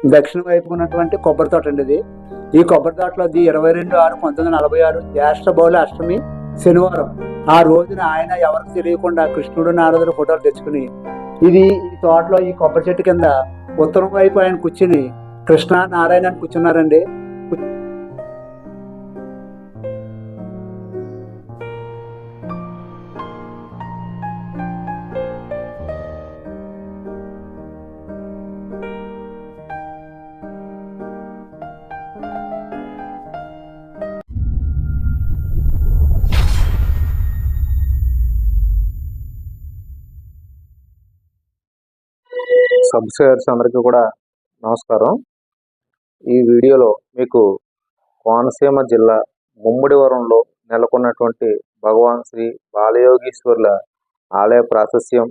దక్షిణ వైపు ఉన్నటువంటి కొబ్బరి తోట అండి ఇది. ఈ కొబ్బరి తోటలో 22/6/1946 జ్యేష్ఠ బహుళ అష్టమి శనివారం ఆ రోజున ఆయన ఎవరికి తెలియకుండా కృష్ణుడు నారదుడు ఫోటోలు తెచ్చుకుని ఈ తోటలో ఈ కొబ్బరి చెట్టు కింద ఉత్తరం వైపు ఆయన కూర్చుని కృష్ణ నారాయణ అని కూర్చున్నారండి. సబ్స్క్రైబర్స్ అందరికీ కూడా నమస్కారం. ఈ వీడియోలో మీకు కోనసీమ జిల్లా ముమ్మడివరంలో నెలకొన్నటువంటి భగవాన్ శ్రీ బాలయోగీశ్వర్ల ఆలయ ప్రాశస్యం,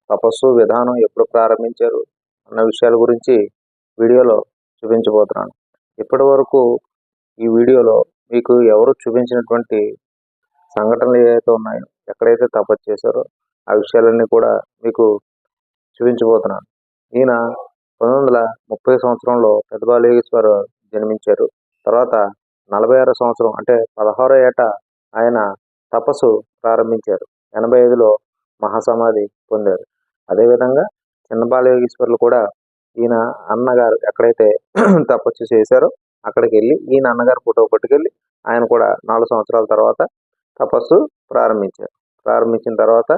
తపస్సు విధానం ఎప్పుడు ప్రారంభించారు అన్న విషయాల గురించి వీడియోలో చూపించబోతున్నాను. ఇప్పటి వరకు ఈ వీడియోలో మీకు ఎవరు చూపించినటువంటి సంఘటనలు ఏవైతే ఉన్నాయో, ఎక్కడైతే తపస్సు చేశారో ఆ విషయాలన్నీ కూడా మీకు చూపించబోతున్నాను. ఈయన 1930 సంవత్సరంలో పెద్ద బాలయోగీశ్వరు జన్మించారు. తర్వాత 46వ సంవత్సరం అంటే 16వ ఏట ఆయన తపస్సు ప్రారంభించారు. 85లో మహాసమాధి పొందారు. అదేవిధంగా చిన్న బాలయోగీశ్వర్లు కూడా ఈయన అన్నగారు ఎక్కడైతే తపస్సు చేశారో అక్కడికి వెళ్ళి ఈయన అన్నగారు ఫోటో పట్టుకెళ్ళి ఆయన కూడా 4 సంవత్సరాల తర్వాత తపస్సు ప్రారంభించారు. ప్రారంభించిన తర్వాత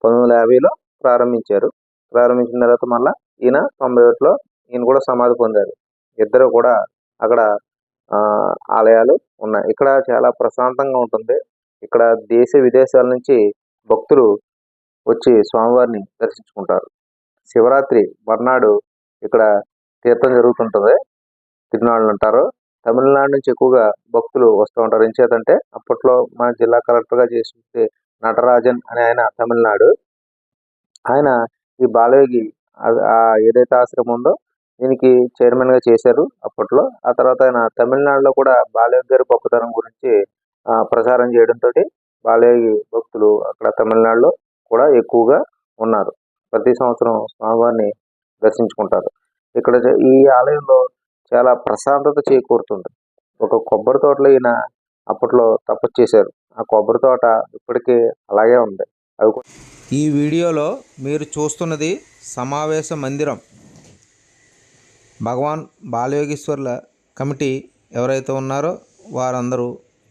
1950లో ప్రారంభించిన తర్వాత మళ్ళీ ఈయన 91లో ఈయన కూడా సమాధి పొందారు. ఇద్దరు కూడా అక్కడ ఆలయాలు ఉన్నాయి. ఇక్కడ చాలా ప్రశాంతంగా ఉంటుంది. ఇక్కడ దేశ విదేశాల నుంచి భక్తులు వచ్చి స్వామివారిని దర్శించుకుంటారు. శివరాత్రి మర్నాడు ఇక్కడ తీర్థం జరుగుతుంటుంది, తిరునాళ్ళు అంటారు. తమిళనాడు నుంచి ఎక్కువగా భక్తులు వస్తూ ఉంటారు. ఎంచేతంటే అప్పట్లో మన జిల్లా కలెక్టర్గా చేసి నటరాజన్ అనే ఆయన తమిళనాడు, ఆయన ఈ బాలయోగి ఏదైతే ఆశ్రమం ఉందో దీనికి చైర్మన్గా చేశారు అప్పట్లో. ఆ తర్వాత ఆయన తమిళనాడులో కూడా బాలయోగి గారి గొప్పతనం గురించి ప్రచారం చేయడంతో బాలయోగి భక్తులు అక్కడ తమిళనాడులో కూడా ఎక్కువగా ఉన్నారు. ప్రతి సంవత్సరం స్వామివారిని దర్శించుకుంటారు. ఇక్కడ ఈ ఆలయంలో చాలా ప్రశాంతత చేకూరుతుంది. ఒక కొబ్బరి తోటలో ఈయన అప్పట్లో తపస్సు చేశారు. ఆ కొబ్బరి తోట ఇప్పటికీ అలాగే ఉంది. ఈ వీడియోలో మీరు చూస్తున్నది సమావేశ మందిరం. భగవాన్ బాలయోగీశ్వర్ల కమిటీ ఎవరైతే ఉన్నారో వారందరూ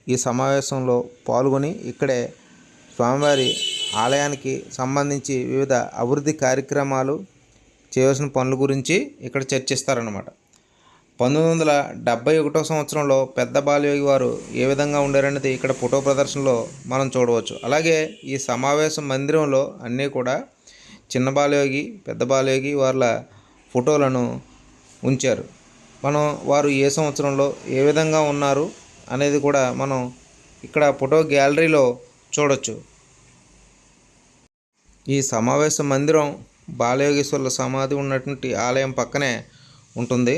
ఈ సమావేశంలో పాల్గొని ఇక్కడే స్వామివారి ఆలయానికి సంబంధించి వివిధ అభివృద్ధి కార్యక్రమాలు చేయవలసిన పనుల గురించి ఇక్కడ చర్చిస్తారన్నమాట. 1971 సంవత్సరంలో పెద్ద బాలయోగి వారు ఏ విధంగా ఉండారనేది ఇక్కడ ఫోటో ప్రదర్శనలో మనం చూడవచ్చు. అలాగే ఈ సమావేశ మందిరంలో అన్నీ కూడా చిన్న బాలయోగి, పెద్ద బాలయోగి వాళ్ళ ఫోటోలను ఉంచారు. మనం వారు ఏ సంవత్సరంలో ఏ విధంగా ఉన్నారు అనేది కూడా మనం ఇక్కడ ఫోటో గ్యాలరీలో చూడొచ్చు. ఈ సమావేశ మందిరం బాలయోగీశ్వర్ల సమాధి ఉన్నటువంటి ఆలయం పక్కనే ఉంటుంది.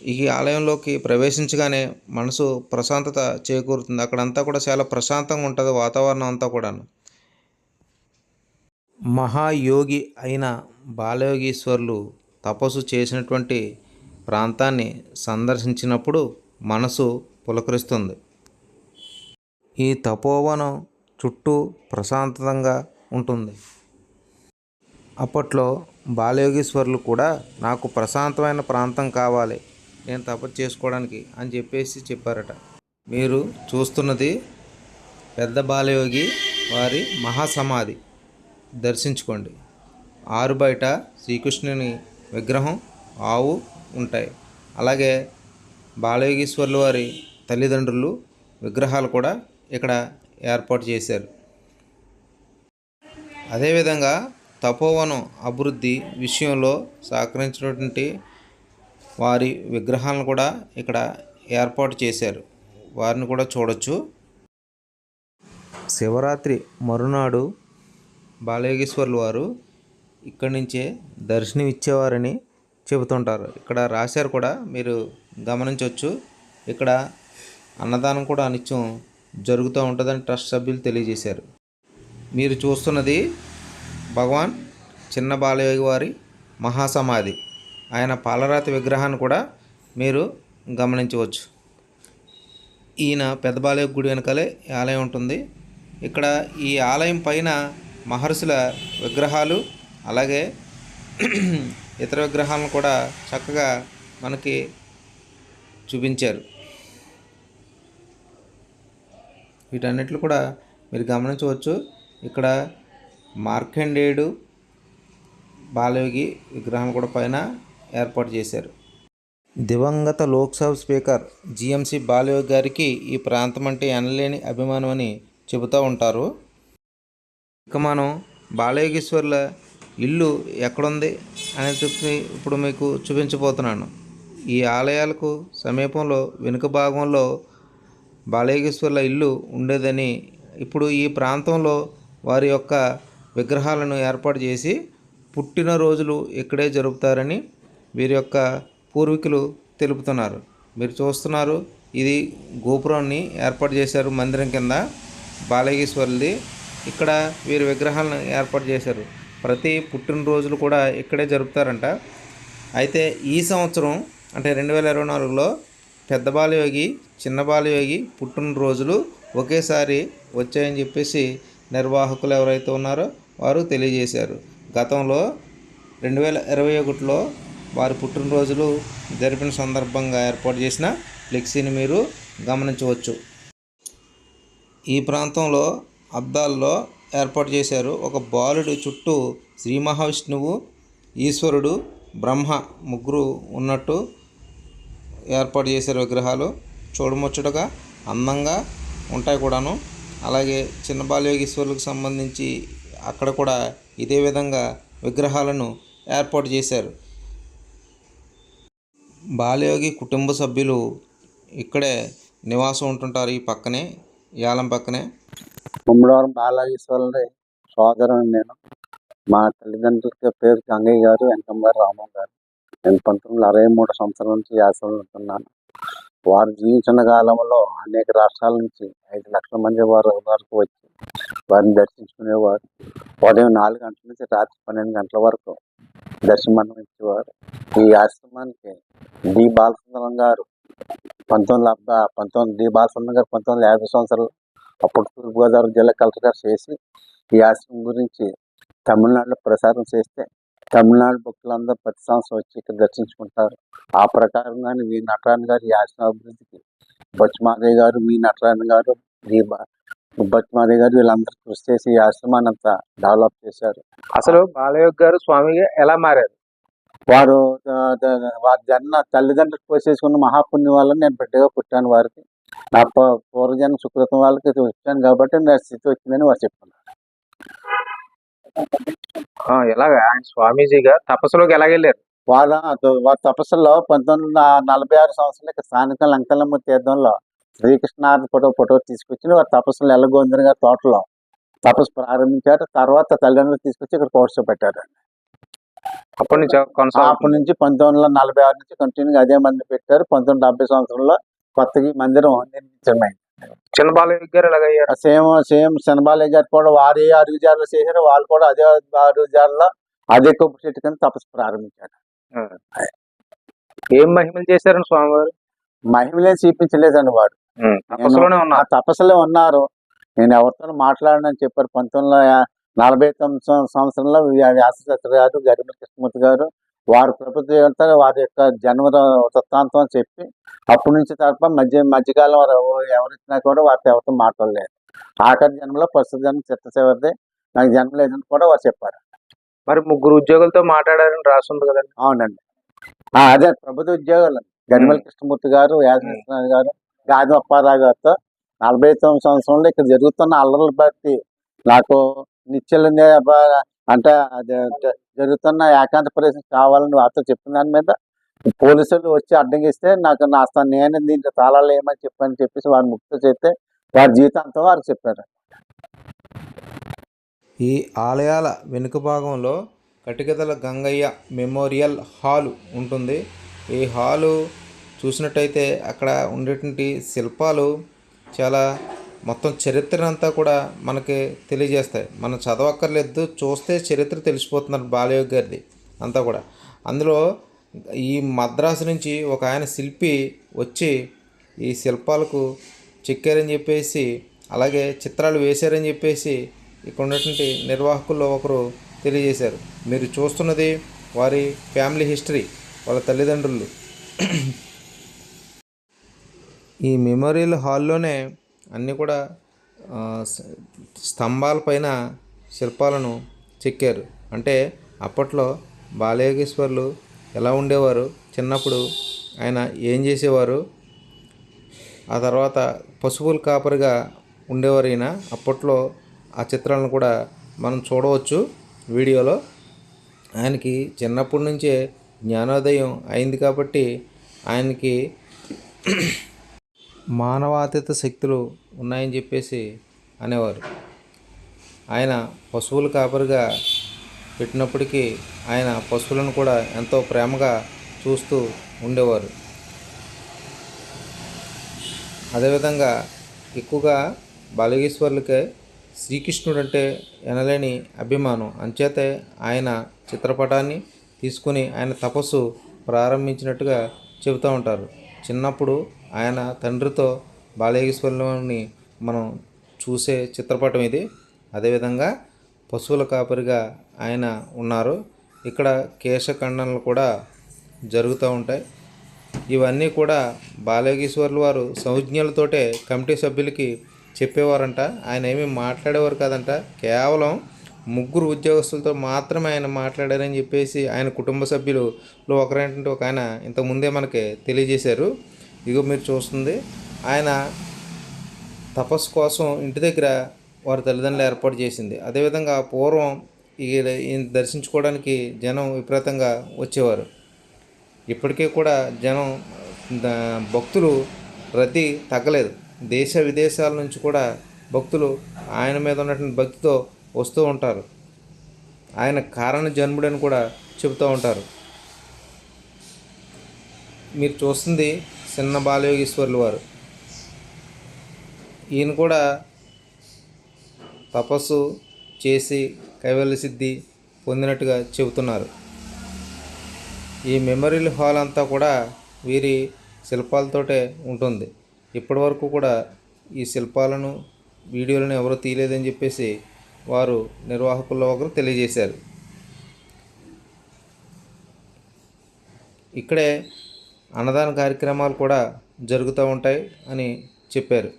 ఈ ఆలయంలోకి ప్రవేశించగానే మనసు ప్రశాంతత చేకూరుతుంది. అక్కడంతా కూడా చాలా ప్రశాంతంగా ఉంటుంది వాతావరణం అంతా కూడా. మహాయోగి అయిన బాలయోగీశ్వర్లు తపస్సు చేసినటువంటి ప్రాంతాన్ని సందర్శించినప్పుడు మనసు పులకరిస్తుంది. ఈ తపోవనం చుట్టూ ప్రశాంతంగా ఉంటుంది. అప్పట్లో బాలయోగీశ్వర్లు కూడా నాకు ప్రశాంతమైన ప్రాంతం కావాలి నేను తపస్సు చేసుకోవడానికి అని చెప్పారట. మీరు చూస్తున్నది పెద్ద బాలయోగి వారి మహాసమాధి. దర్శించుకోండి. ఆరు బయట శ్రీకృష్ణుని విగ్రహం, ఆవు ఉంటాయి. అలాగే బాలయోగీశ్వర్లు వారి తల్లిదండ్రులు విగ్రహాలు కూడా ఇక్కడ ఏర్పాటు చేశారు. అదేవిధంగా తపోవనం అభివృద్ధి విషయంలో సహకరించినటువంటి వారి విగ్రహాలను కూడా ఇక్కడ ఏర్పాటు చేశారు. వారిని కూడా చూడొచ్చు. శివరాత్రి మరునాడు బాలయోగీశ్వర్లు వారు ఇక్కడి నుంచే దర్శనం ఇచ్చేవారని చెబుతుంటారు. ఇక్కడ రాశారు కూడా, మీరు గమనించవచ్చు. ఇక్కడ అన్నదానం కూడా నిత్యం జరుగుతూ ఉంటుందని ట్రస్ట్ సభ్యులు తెలియజేశారు. మీరు చూస్తున్నది భగవాన్ చిన్న బాలయోగి వారి మహాసమాధి. ఆయన పాలరాతి విగ్రహాన్ని కూడా మీరు గమనించవచ్చు. ఈయన పెద్ద బాలయోగి గుడి వెనకాలే ఈ ఆలయం ఉంటుంది. ఇక్కడ ఈ ఆలయం పైన మహర్షుల విగ్రహాలు అలాగే ఇతర విగ్రహాలను కూడా చక్కగా మనకి చూపించారు. వీటన్నిటిని కూడా మీరు గమనించవచ్చు. ఇక్కడ మార్కండేయుడు బాలయోగి విగ్రహం కూడా పైన ఏర్పాటు చేశారు. దివంగత లోక్సభ స్పీకర్ జిఎంసి బాలయోగి గారికి ఈ ప్రాంతం అంటే ఎనలేని అభిమానం అని చెబుతూ ఉంటారు. ఇక మనం బాలయోగీశ్వర్ల ఇల్లు ఎక్కడుంది అని చెప్పి ఇప్పుడు మీకు చూపించబోతున్నాను. ఈ ఆలయాలకు సమీపంలో వెనుక భాగంలో బాలయోగీశ్వర్ల ఇల్లు ఉండేదని, ఇప్పుడు ఈ ప్రాంతంలో వారి యొక్క విగ్రహాలను ఏర్పాటు చేసి పుట్టినరోజులు ఇక్కడే జరుపుతారని వీరి యొక్క పూర్వీకులు తెలుపుతున్నారు. మీరు చూస్తున్నారు, ఇది గోపురాన్ని ఏర్పాటు చేశారు మందిరం కింద బాలయోగీశ్వరులది. ఇక్కడ వీరి విగ్రహాలను ఏర్పాటు చేశారు. ప్రతి పుట్టినరోజులు కూడా ఇక్కడే జరుపుతారంట. అయితే ఈ సంవత్సరం అంటే 2024లో పెద్ద బాలయోగి చిన్న బాలయోగి పుట్టినరోజులు ఒకేసారి వచ్చాయని చెప్పేసి నిర్వాహకులు ఎవరైతే ఉన్నారో వారు తెలియజేశారు. గతంలో 2021లో వారి పుట్టినరోజులు జరిపిన సందర్భంగా ఏర్పాటు చేసిన ఫ్లెక్సీని మీరు గమనించవచ్చు. ఈ ప్రాంతంలో అద్దాల్లో ఏర్పాటు చేశారు. ఒక బాలుడి చుట్టూ శ్రీ మహావిష్ణువు, ఈశ్వరుడు, బ్రహ్మ ముగ్గురు ఉన్నట్టు ఏర్పాటు చేశారు. విగ్రహాలు చూడముచ్చటగా అందంగా ఉంటాయి కూడాను. అలాగే చిన్న బాలయోగీశ్వరులకు సంబంధించి అక్కడ కూడా ఇదే విధంగా విగ్రహాలను ఏర్పాటు చేశారు. బాలయోగి కుటుంబ సభ్యులు ఇక్కడే నివాసం ఉంటుంటారు. ఈ పక్కనే యాలం పక్కనే. ముమ్మడివరం బాలయోగీశ్వరుడి సోదరుని నేను. మా తల్లిదండ్రుల పేరు గంగయ్య గారు, వెంకమ్మ గారు, రామయ్య గారు. నేను 1963 సంవత్సరం నుంచి ఈ ఆశ్రమంలో ఉంటున్నాను. వారు జీవించిన కాలంలో అనేక రాష్ట్రాల నుంచి 5 లక్షల మంది వారు వరకు వచ్చి వారిని దర్శించుకునేవారు. ఉదయం 4 గంటల నుంచి రాత్రి 12 గంటల వరకు దర్శనం ఇచ్చేవారు. ఈ ఆశ్రమానికి డి బాలసుందరం గారు 1950 సంవత్సరాలు అప్పుడు తూర్పుగోదావరి జిల్లా కలెక్టర్ గారు చేసి ఈ ఆశ్రమం గురించి తమిళనాడులో ప్రసారం చేస్తే తమిళనాడు భక్తులందరూ ప్రతి సంవత్సరం వచ్చి ఇక్కడ దర్శించుకుంటారు. ఆ ప్రకారంగానే వి నటరాజన్ గారు ఈ ఆశ్రమ అభివృద్ధికి బొచ్చమాదయ్య గారు, వి నటరాజన్ గారు, బొచ్చమాదయ్య గారు వీళ్ళందరూ కృషి చేసి ఈ ఆశ్రమాన్ని అంతా డెవలప్ చేశారు. అసలు బాలయోగి గారు స్వామిగా ఎలా మారారు? వారు వారి తల్లిదండ్రులు పోసేసుకున్న మహాపుణ్యం వల్ల నేను బిడ్డగా పుట్టాను. వారికి నా పూర్వజన్మ సుకృతం వాళ్ళకి వచ్చాను కాబట్టి నా స్థితి వచ్చిందని వారు చెప్తున్నారు. ఎలాగా ఆయన స్వామీజీగా తపస్సులోకి ఎలాగెళ్ళారు? వారి తపస్సులో 1946 సంవత్సరంలో ఇక్కడ స్థానిక లంకలమ్మ తీర్థంలో శ్రీకృష్ణ ఫోటో తీసుకొచ్చి వారి తపస్సులు ఎల్లగోందరి గారి తోటలో తపస్సు ప్రారంభించారు. తర్వాత తల్లిదండ్రులు తీసుకొచ్చి ఇక్కడ కోర్సు పెట్టారు. అప్పటి నుంచి 1946 నుంచి కంటిన్యూగా అదే మంది పెట్టారు. 1970 సంవత్సరంలో కొత్తగా ఈ మందిరం నిర్మించమైంది. చిన్న బాలయోగి గారు ఎలాగయ్యారు? సేమ్ చిన్నబాలయ్య గారు కూడా వారి అరుగుజారులో చేశారు. వాళ్ళు కూడా అదే అరుగుజారులో అదే కొబ్బరి చెట్టు కింద తపస్సు ప్రారంభించారు. ఏం మహిమలు చేశారని స్వామివారు? మహిమలే చూపించలేదండి వారు. ఆ తపస్సులో ఉన్నారు. నేను ఎవరితో మాట్లాడనని చెప్పారు. 1949 సంవత్సరంలో వ్యాసశాస్త్రి గారు, గరిమ కృష్ణమూర్తి గారు వారు ప్రభుత్వ వారి యొక్క జన్మ వృత్తాంతం చెప్పి అప్పటి నుంచి తప్ప మధ్యకాలం ఎవరిచ్చినా కూడా వారితో ఎవరితో మాట్లాడలేదు. ఆఖరి జన్మలో ప్రస్తుత జన్మ చిత్తశివరిది, నాకు జన్మ లేదని కూడా వారు చెప్పారు. మరి 3 ఉద్యోగులతో మాట్లాడారని రాస్తుంది కదండి? అవునండి, అదే ప్రభుత్వ ఉద్యోగులు గరిమల కృష్ణమూర్తి గారు, వ్యాసకృష్ణ గారు, గాది అప్పారావు గారితో 49 సంవత్సరంలో ఇక్కడ జరుగుతున్న అల్లర్లు బట్టి నాకు నిత్యలు అంటే జరుగుతున్న ఏకాంత ప్రదేశం కావాలని వారితో చెప్పిన దాని మీద పోలీసులు వచ్చి అడ్డంగిస్తే నాకు నేను దీంట్లో తాళాలు ఏమని చెప్పేసి వారు ముక్తి చేస్తే వారి జీవితాంతం వారికి చెప్పారు. ఈ ఆలయాల వెనుక భాగంలో కటికదల గంగయ్య మెమోరియల్ హాలు ఉంటుంది. ఈ హాలు చూసినట్టయితే అక్కడ ఉండేటువంటి శిల్పాలు చాలా మొత్తం చరిత్ర అంతా కూడా మనకి తెలియజేస్తాయి. మనం చదవక్కర్లేదు, చూస్తే చరిత్ర తెలిసిపోతున్నారు బాలయోగి గారిది అంతా కూడా. అందులో ఈ మద్రాసు నుంచి ఒక ఆయన శిల్పి వచ్చి ఈ శిల్పాలకు చెక్కారని చెప్పేసి, అలాగే చిత్రాలు వేశారని చెప్పేసి ఇక్కడ ఉన్నటువంటి నిర్వాహకుల్లో ఒకరు తెలియజేశారు. మీరు చూస్తున్నది వారి ఫ్యామిలీ హిస్టరీ, వాళ్ళ తల్లిదండ్రులు. ఈ మెమోరియల్ హాల్లోనే అన్నీ కూడా స్తంభాల పైన శిల్పాలను చెక్కారు. అంటే అప్పట్లో బాలయోగేశ్వర్లు ఎలా ఉండేవారు, చిన్నప్పుడు ఆయన ఏం చేసేవారు, ఆ తర్వాత పశువుల కాపరిగా ఉండేవారు ఈయన. అప్పట్లో ఆ చిత్రాలను కూడా మనం చూడవచ్చు వీడియోలో. ఆయనకి చిన్నప్పటి నుంచే జ్ఞానోదయం అయింది కాబట్టి ఆయనకి మానవాతీత శక్తులు ఉన్నాయని చెప్పేసి అనేవారు. ఆయన పశువుల కాపరిగా పెట్టినప్పటికీ ఆయన పశువులను కూడా ఎంతో ప్రేమగా చూస్తూ ఉండేవారు. అదేవిధంగా ఎక్కువగా బాలయోగేశ్వర్లకే శ్రీకృష్ణుడు అంటే ఎనలేని అభిమానం. అంచేతే ఆయన చిత్రపటాన్ని తీసుకుని ఆయన తపస్సు ప్రారంభించినట్టుగా చెబుతూ ఉంటారు. చిన్నప్పుడు ఆయన తండ్రితో బాలయోగేశ్వరుని మనం చూసే చిత్రపటం ఇది. అదేవిధంగా పశువుల కాపరిగా ఆయన ఉన్నారు. ఇక్కడ కేశఖండనలు కూడా జరుగుతూ ఉంటాయి. ఇవన్నీ కూడా బాలయోగేశ్వర్లు వారు సంజ్ఞలతోటే కమిటీ సభ్యులకి చెప్పేవారంట. ఆయన ఏమీ మాట్లాడేవారు కాదంట. కేవలం 3 ఉద్యోగస్తులతో మాత్రమే ఆయన మాట్లాడారని చెప్పేసి ఆయన కుటుంబ సభ్యులలో ఒకరైనటువంటి ఒక ఆయన ఇంతకుముందే మనకి తెలియజేశారు. ఇగో మీరు చూస్తుంది ఆయన తపస్సు కోసం ఇంటి దగ్గర వారి తల్లిదండ్రులు ఏర్పాటు చేసింది. అదేవిధంగా పూర్వం ఈయన దర్శించుకోవడానికి జనం విపరీతంగా వచ్చేవారు. ఇప్పటికీ కూడా జనం భక్తులు రద్దీ తగ్గలేదు. దేశ విదేశాల నుంచి కూడా భక్తులు ఆయన మీద ఉన్నటువంటి భక్తితో వస్తూ ఉంటారు. ఆయన కారణ జన్ముడని కూడా చెబుతూ ఉంటారు. మీరు చూస్తుంది చిన్న బాలయోగేశ్వర్లు వారు. ఈయన కూడా తపస్సు చేసి కైవల్య సిద్ధి పొందినట్టుగా చెబుతున్నారు. ఈ మెమోరియల్ హాల్ అంతా కూడా వీరి శిల్పాలతోటే ఉంటుంది. ఇప్పటివరకు కూడా ఈ శిల్పాలను వీడియోలను ఎవరూ తీయలేదని చెప్పేసి వారు నిర్వాహకుల్లో ఒకరు తెలియజేశారు. ఇక్కడే అన్నదాన కార్యక్రమాలు కూడా జరుగుతూ ఉంటాయి అని చెప్పారు.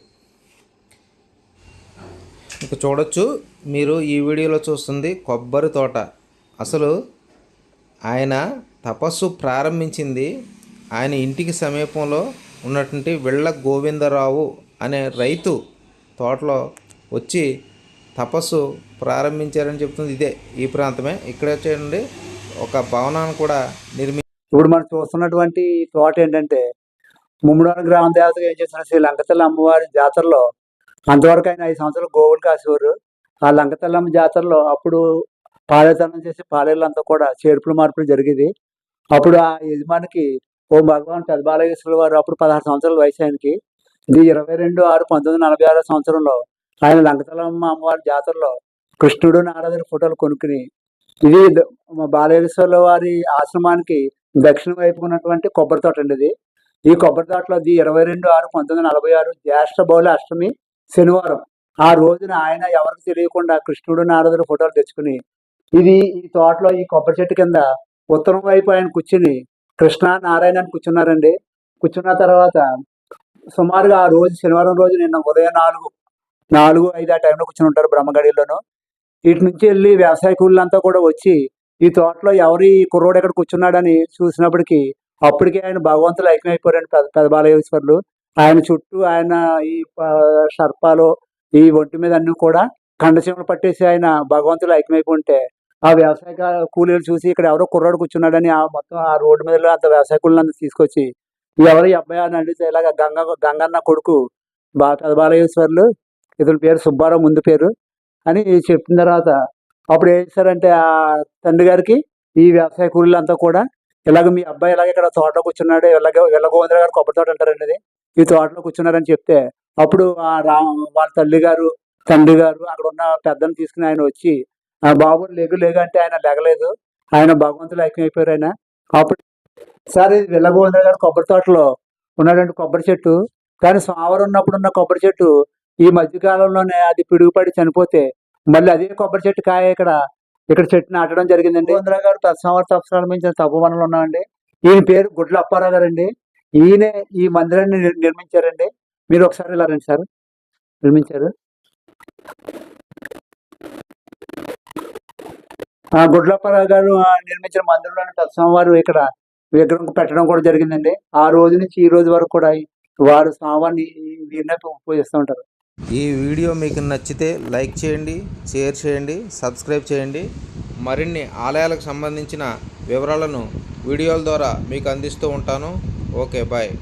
ఇక చూడొచ్చు మీరు ఈ వీడియోలో చూస్తుంది కొబ్బరి తోట. అసలు ఆయన తపస్సు ప్రారంభించింది ఆయన ఇంటికి సమీపంలో ఉన్నటువంటి వెళ్ళ గోవిందరావు అనే రైతు తోటలో వచ్చి తపస్సు ప్రారంభించారని చెప్తుంది. ఇదే ఈ ప్రాంతమే. ఇక్కడ చూడండి ఒక భవనాన్ని కూడా ఇప్పుడు మనం చూస్తున్నటువంటి తోట ఏంటంటే ముమ్మడివరం గ్రామ దేవతగా ఏం చేస్తున్న శ్రీ లంకతల్లి అమ్మవారి జాతరలో అంతవరకు ఆయన 5 సంవత్సరాలు గోవులు కాసేవారు. ఆ లంకతల్లమ్మ జాతరలో అప్పుడు పాలేతనం చేసి పాలేళ్ళంతా కూడా చేర్పులు మార్పులు జరిగేది. అప్పుడు ఆ యజమానికి ఓ భగవాన్ పెద్ద బాలయోగేశ్వరుల వారు అప్పుడు 16 సంవత్సరాల వయసు ఆయనకి. ఇది 22/6/1946 సంవత్సరంలో ఆయన లంకతల్లమ్మ అమ్మవారి జాతరలో కృష్ణుడు నారదుడి ఫోటోలు కొనుక్కుని ఇది బాలయోగేశ్వరుల వారి ఆశ్రమానికి దక్షిణ వైపు ఉన్నటువంటి కొబ్బరి తోట అండి ఇది. ఈ కొబ్బరి తోటలో 22/6/1946 జ్యేష్ఠ బహుళ అష్టమి శనివారం ఆ రోజున ఆయన ఎవరికి తెలియకుండా కృష్ణుడు నారదుడు ఫోటోలు తెచ్చుకుని ఈ తోటలో ఈ కొబ్బరి చెట్టు కింద ఉత్తరం వైపు ఆయన కూర్చుని కృష్ణ నారాయణ అని కూర్చున్నారండి. కూర్చున్న తర్వాత సుమారుగా ఆ రోజు శనివారం రోజు నిన్న ఉదయం 4-5 ఆ టైంలో కూర్చుని ఉంటారు బ్రహ్మగడిలోను. ఇటు నుంచి వెళ్ళి వ్యవసాయ కూలీలంతా కూడా వచ్చి ఈ తోటలో ఎవరి కుర్రోడు ఎక్కడ కూర్చున్నాడని చూసినప్పటికీ అప్పటికే ఆయన భగవంతులు ఐక్యమైపోయారండి పెద్ద బాలయోగేశ్వర్లు. ఆయన చుట్టూ ఆయన ఈ సర్పాలు ఈ ఒంటి మీద అన్ని కూడా కండచీమలు పట్టేసి ఆయన భగవంతులు ఐక్యమైపోతే ఆ వ్యవసాయ కూలీలు చూసి ఇక్కడ ఎవరో కుర్రాడు కూర్చున్నాడని మొత్తం ఆ రోడ్డు మీద అంత వ్యవసాయ కూలీలంతా తీసుకొచ్చి ఎవరు ఈ అబ్బాయి అని అడిగితే ఇలాగ గంగన్న కొడుకు పెద్ద బాలయోగేశ్వర్లు, ఇతని పేరు సుబ్బారావు ముందు పేరు అని చెప్పిన తర్వాత అప్పుడు ఏం చేశారంటే ఆ తండ్రి గారికి ఈ వ్యవసాయ కూలీలంతా కూడా ఇలాగ మీ అబ్బాయి ఇలాగ ఇక్కడ తోటలో కూర్చున్నాడు, వెళ్ళ గోవిందరావు గారు కొబ్బరి తోట అంటారండి అది, ఈ తోటలో కూర్చున్నారని చెప్తే అప్పుడు వాళ్ళ తండ్రి గారు అక్కడ ఉన్న పెద్దను తీసుకుని ఆయన వచ్చి ఆ బాబు లేగు అంటే ఆయన లెగలేదు. ఆయన భగవంతులు ఐక్యమైపోయారు ఆయన. అప్పుడు సార్ ఇది వెల్లగోవింద గారి కొబ్బరి తోటలో ఉన్నటువంటి కొబ్బరి చెట్టు. కానీ సోమవారం ఉన్నప్పుడు ఉన్న కొబ్బరి చెట్టు ఈ మధ్య కాలంలోనే అది పిడుగుపడి చనిపోతే మళ్ళీ అదే కొబ్బరి చెట్టు కాయ ఇక్కడ చెట్టు నాటడం జరిగిందండి. గోవిందరావు గారు 10 సంవత్సరాల నుంచి తపోవనంలో ఉన్నామండి. ఈయన పేరు గుడ్ల అప్పారావు గారండి. ఈయనే ఈ మందిరాన్ని నిర్మించారండి. మీరు ఒకసారి ఇలా రండి సార్. నిర్మించారు. గుడ్లప్పారావు గారు నిర్మించిన మందిరంలోని స్వామివారు ఇక్కడ విగ్రహం పెట్టడం కూడా జరిగిందండి. ఆ రోజు నుంచి ఈ రోజు వరకు కూడా వారు స్వామివారిని వీరినే పూజిస్తూ ఉంటారు. ఈ వీడియో మీకు నచ్చితే లైక్ చేయండి, షేర్ చేయండి, సబ్స్క్రైబ్ చేయండి. మరిన్ని ఆలయాలకు సంబంధించిన వివరాలను వీడియోల ద్వారా మీకు అందిస్తూ ఉంటాను. Okay, bye.